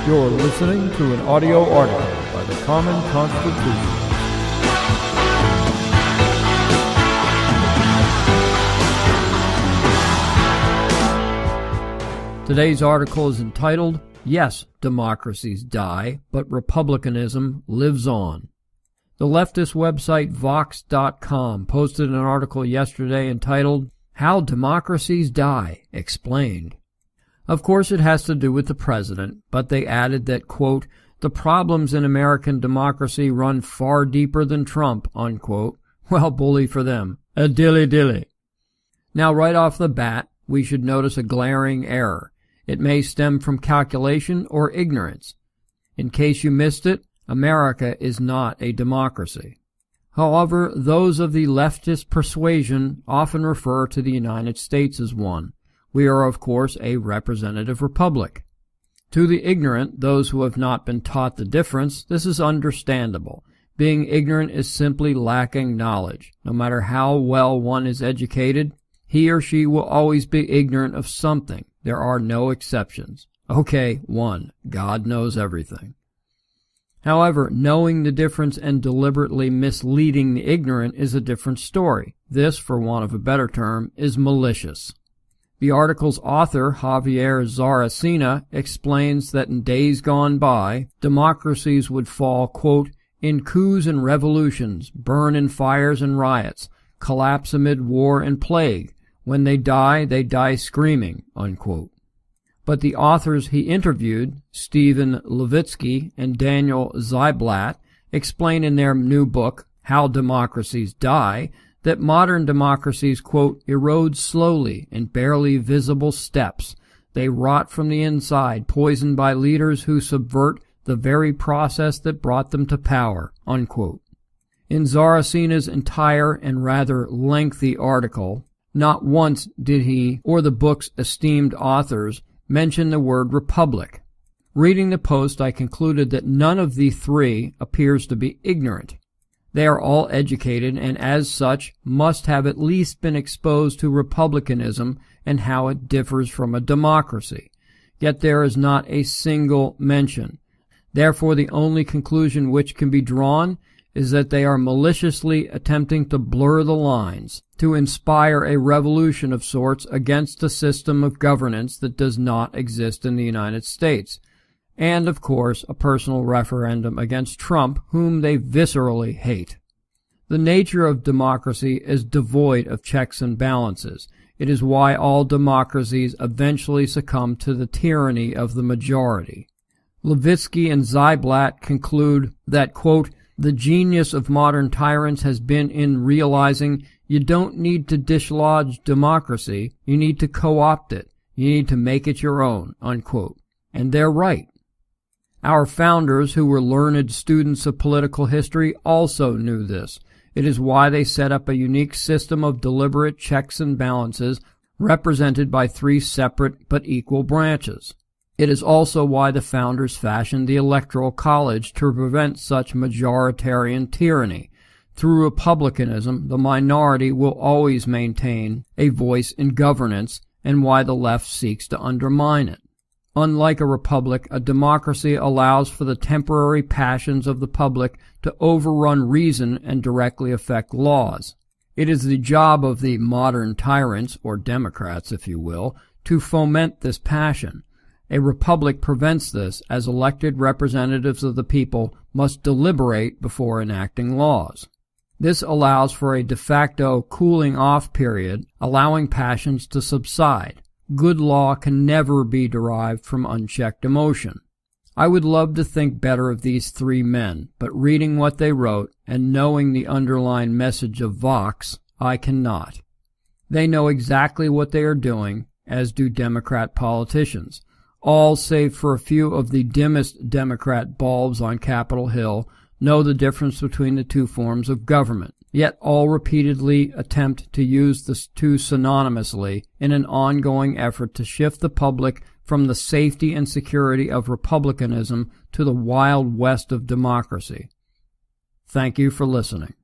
You're listening to an audio article by the Common Constitution. Today's article is entitled, Yes, Democracies Die, but Republicanism Lives On. The leftist website Vox.com posted an article yesterday entitled, How Democracies Die, Explained. Of course it has to do with the president, but they added that, quote, the problems in American democracy run far deeper than Trump, unquote. Well, bully for them. A dilly-dilly. Now, right off the bat, we should notice a glaring error. It may stem from calculation or ignorance. In case you missed it, America is not a democracy. However, those of the leftist persuasion often refer to the United States as one. We are, of course, a representative republic. To the ignorant, those who have not been taught the difference, this is understandable. Being ignorant is simply lacking knowledge. No matter how well one is educated, he or she will always be ignorant of something. There are no exceptions. Okay, 1. God knows everything. However, knowing the difference and deliberately misleading the ignorant is a different story. This, for want of a better term, is malicious. The article's author, Javier Zaracena, explains that in days gone by, democracies would fall, quote, in coups and revolutions, burn in fires and riots, collapse amid war and plague. When they die screaming, unquote. But the authors he interviewed, Stephen Levitsky and Daniel Ziblatt, explain in their new book, How Democracies Die, that modern democracies, quote, erode slowly in barely visible steps. They rot from the inside, poisoned by leaders who subvert the very process that brought them to power, unquote. In Zaracena's entire and rather lengthy article, not once did he, or the book's esteemed authors, mention the word republic. Reading the post, I concluded that none of the three appears to be ignorant. They are all educated and, as such, must have at least been exposed to republicanism and how it differs from a democracy. Yet there is not a single mention. Therefore, the only conclusion which can be drawn is that they are maliciously attempting to blur the lines, to inspire a revolution of sorts against a system of governance that does not exist in the United States, and, of course, a personal referendum against Trump, whom they viscerally hate. The nature of democracy is devoid of checks and balances. It is why all democracies eventually succumb to the tyranny of the majority. Levitsky and Ziblatt conclude that, quote, the genius of modern tyrants has been in realizing you don't need to dislodge democracy, you need to co-opt it, you need to make it your own, unquote. And they're right. Our founders, who were learned students of political history, also knew this. It is why they set up a unique system of deliberate checks and balances represented by three separate but equal branches. It is also why the founders fashioned the Electoral College to prevent such majoritarian tyranny. Through republicanism, the minority will always maintain a voice in governance, and why the left seeks to undermine it. Unlike a republic, a democracy allows for the temporary passions of the public to overrun reason and directly affect laws. It is the job of the modern tyrants, or Democrats if you will, to foment this passion. A republic prevents this, as elected representatives of the people must deliberate before enacting laws. This allows for a de facto cooling-off period, allowing passions to subside. Good law can never be derived from unchecked emotion. I would love to think better of these three men, but reading what they wrote and knowing the underlying message of Vox, I cannot. They know exactly what they are doing, as do Democrat politicians. All, save for a few of the dimmest Democrat bulbs on Capitol Hill, know the difference between the two forms of government, yet all repeatedly attempt to use the two synonymously in an ongoing effort to shift the public from the safety and security of republicanism to the wild west of democracy. Thank you for listening.